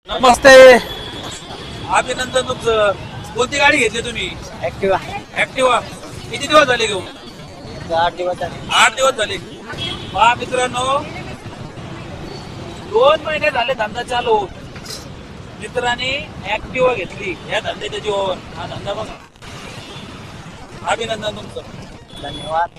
नमस्ते. अभिनंदन तुमचं. कोणती गाडी घेतली तुम्ही? ऍक्टिवा ऍक्टिवा. किती दिवस झाले घेऊन? 8 दिवस झाले. 8 दिवस झाले. पहा मित्रांनो, 2 महिने झाले धंदा चालू होऊन. मित्रांनी ऍक्टिवा घेतली या धंद्याच्या जीवावर. हा धंदा बघा. अभिनंदन तुमचं. धन्यवाद.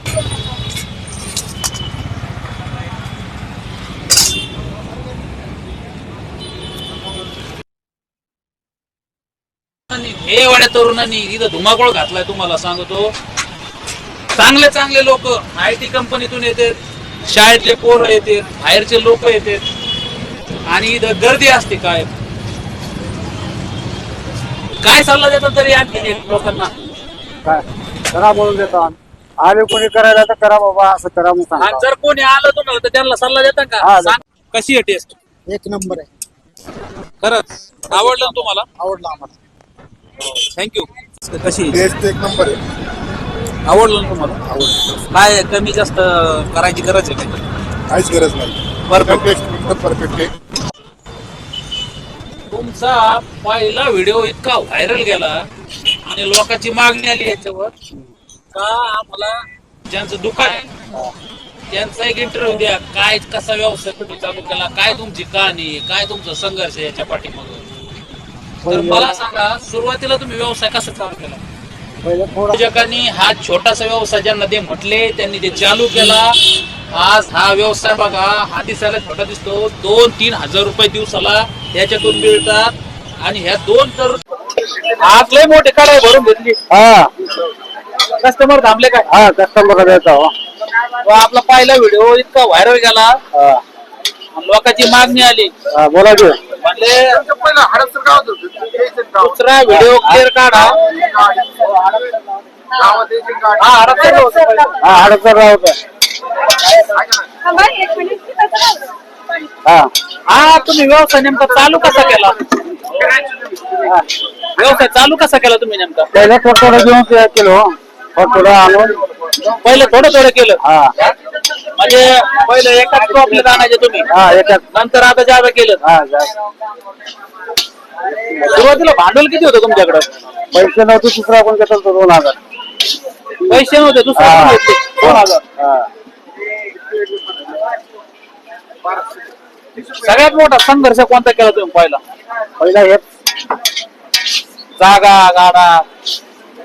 हे एवढ्या तरुणांनी इथं धुमाकूळ घातलाय. तुम्हाला सांगतो, चांगले चांगले लोक IT कंपनीतून येतात, शाळेतले पोरं येतात, बाहेरचे लोक येतात आणि इथं गर्दी असते. काय सल्ला देतात तरी आणखी लोकांना? काय करा बोलून देतो आले कोणी करायला तर करा बाबा, असं करा म्हणून आणि सांगा. जर कोणी आलं तुम्हाला तर त्यांना सल्ला देता का? हा, सांग, कशी आहे टेस्ट? एक नंबर आहे. खरंच आवडलं ना तुम्हाला? आवडला आम्हाला. थँक्यू. कशी टेस्ट एक नंबर आहे. आवडलं ना तुम्हाला? आवडलं. काय कमी जास्त करायची गरज आहे का? काहीच गरज नाही. Perfect. टेस्ट एकदम परफेक्ट आहे. तुमचा पहिला व्हिडिओ इतका व्हायरल गेला आणि लोकांची मागणी आली याच्यावर का आम्हाला ज्यांचं दुकान आहे त्यांचा एक इंटरव्ह्यू द्या. काय कसा व्यवसाय तुम्ही चालू केला, काय तुमची कहाणी, काय तुमचा संघर्ष आहे याच्या पाठीमागे. तर मला सांगा, सुरुवातीला तुम्ही व्यवसाय कसा चालू केला? पहिले थोडं जगांनी हा छोटासा व्यवसाय ज्यांना ते म्हटले त्यांनी ते चालू केला. आज हा व्यवसाय बघा, हा दिसायला छोटा दिसतो. 2-3 हजार रुपये दिवसाला याच्यातून मिळतात आणि ह्या 2 तर आज लय मोठे कढाई भरून घेतली. हा कस्टमर थांबले काय? हा कस्टमर द्यायचा हो. व आपला पहिला व्हिडिओ इतका व्हायरल गेला आणि लोकांची मागणी आली. बोला की. म्हणले दुसरा व्हिडिओ क्लिअर काढा. हा, हडपसर होतं. हा हडपसर राहत. हा हा, तुम्ही व्यवसाय नेमका चालू कसा केला? व्यवसाय चालू कसा केला तुम्ही नेमका? पहिले थोडं थोडं घेऊन केलो. थोडं आणून पहिले थोडं थोडं केलं. हा म्हणजे पहिले एकाच टॉपलेट आणायचे तुम्ही, हा याच्यात नंतर आता जादा केलं. हा सुरुवातीला भांडवल किती होतं तुमच्याकडे? पैसे नव्हते. दुसरा कोण घेतला तो 2000. पैसे नव्हते, दुसरं हा. कोण घेतले? 2000. हा सगळ्यात मोठा संघर्ष कोणता केला तुम्ही पहिला? पहिला हे जागा, गाडा.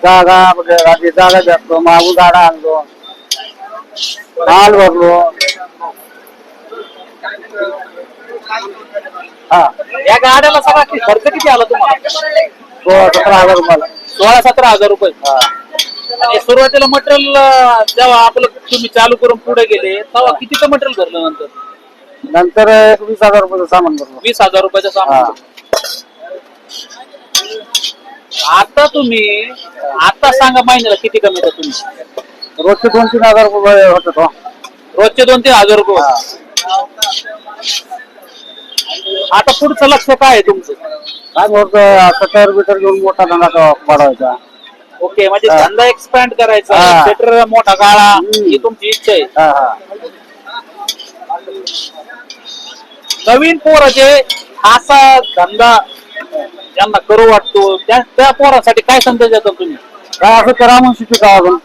जागा वगैरे जागा घेतलो. मागून गाडा आणलो. माल भरलो. हा या गाड्याला सगळा खर्च किती आला तुम्हाला? 17,000 रुपयाला. 16-17 हजार रुपये. हा आणि सुरुवातीला मटेरियल जेव्हा आपलं तुम्ही चालू करून पुढे गेले तेव्हा कितीचं मटेरियल भरलं? नंतर 20,000 रुपयाचं सामान भरलो. 20,000 रुपयाचं सामान. आता तुम्ही आता सांगा महिन्याला किती कमी तुम्ही? रोजचे 2-3 हजार रुपये होतात हो. रोजचे 2-3 हजार रुपये. आता पुढचं लक्ष काय आहे तुमचं? काय होतं, कटर बिटर घेऊन मोठा धंदा वाढवायचा. ओके, म्हणजे हा. धंदा एक्सपॅन्ड करायचा, हा. थिएटर मोठा गाळा, ही तुमची इच्छा आहे. हा हा नवीन पोराचे असा धंदा ज्यांना करू वाटतो त्या पोरासाठी काय संदेश देता तुम्ही? काय असं करा म्हणून शिकवतो अजून.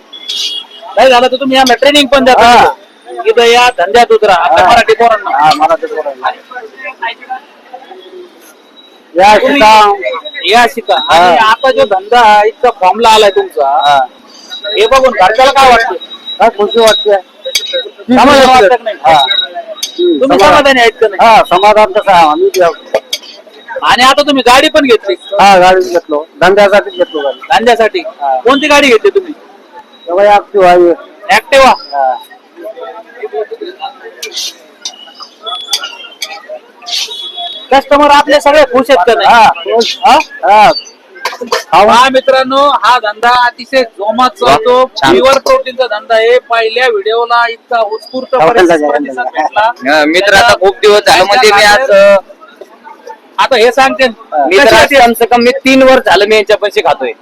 काय झालं तर तुम्ही यांना ट्रेनिंग पण देता हा. इथं या धंद्यात उतरा आपल्या हा. मराठी पोरांना. हा मराठी बोलायला या शिका. या शिका. आणि आता जो धंदा इतका फॉर्मला आलाय तुमचा, हा. हे बघून घरच्याला काय वाटतं? काय खुशी वाटते. समाधान वाटतं का नाही? हा. तुम्ही समाधानी आहेत का नाही? हा समाधान कसं आहे आम्ही बी आहोत. आणि आता तुम्ही गाडी पण घेतली हा गाडी घेतलो. धंद्यासाठी घेतलो गाडी. धंद्यासाठी. कोणती गाडी घेतली तुम्ही? तेव्हा ऍक्टिव्ह आहे. ऍक्टिवा. हा. कस्टमर आपले सगळे खुश आहेत का नाही? हा. हा. हा मित्रांनो, हा धंदा अतिशय जोमात चालतो. प्युअर प्रोटीनचा धंदा आहे. पहिल्या व्हिडिओला इतका उत्स्फूर्त प्रतिसाद भेटला. मित्र आता खूप दिवस झालं म्हणजे मी आज आता हे सांगते मित्र आज कमसे कम मी 3 वर्ष झालं मी यांच्यापाशी खातोय.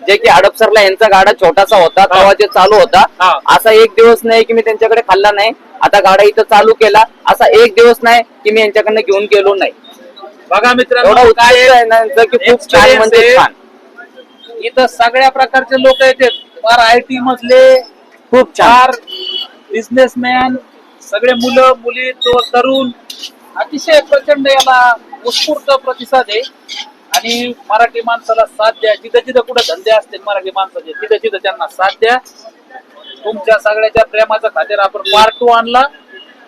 जे की हडपसरला यांचा गाडा छोटासा होता तेव्हा जे चालू होता. असा एक दिवस नाही की मी त्यांच्याकडे खाल्ला नाही. आता गाडा इथं चालू केला, असा एक दिवस नाही की मी यांच्याकडनं घेऊन गेलो नाही. बघा एवढा मित्रांनो उत्साह काय आहे ना यांचा की खूप छान म्हणजे experience छान. आहे. इथं सगळ्या प्रकारचे लोक येतात फार IT मधले खूप छान. फार बिझनेसमॅन सगळे मुलं मुली तो तरुण अतिशय प्रचंड याला उत्स्फूर्त प्रतिसाद आहे आणि मराठी माणसाला साथ द्या जिथं जिथं कुठं धंदे असतील मराठी माणसाचे तिथं तिथं त्यांना साथ द्या तुमच्या सगळ्याच्या प्रेमाच्या खातीर आपण पार्ट 2 आणला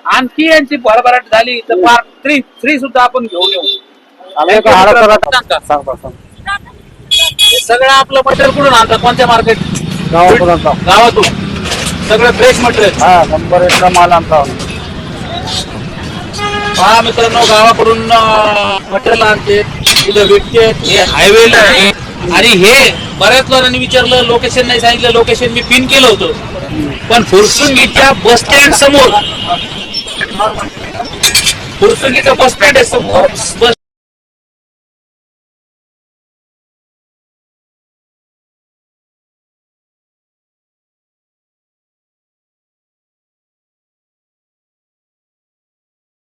आणखी यांची भरभराट झाली तर पार्ट 3 सुद्धा आपण घेऊन येऊ आम्ही एका हडपसरला सांगा. सांगतो हे सगळं आपलं मटेरियल कुठून आणतात कोणत्या मार्केट गावापर्यंत गावातून सगळं फ्रेश मटेरियल हा नंबर 1 चा माल आमचा पहा मित्रांनो गावाकडून मटेरियल आणते तिथं विकते हे हायवेला आहे आणि हे बऱ्याच लोकांनी विचारलं लोकेशन नाही सांगितलं लोकेशन मी पिन केलं होतं पण फुरसुंगीच्या बस स्टँड समोर फुरसुंगीचं बस स्टँड आहे समोर बस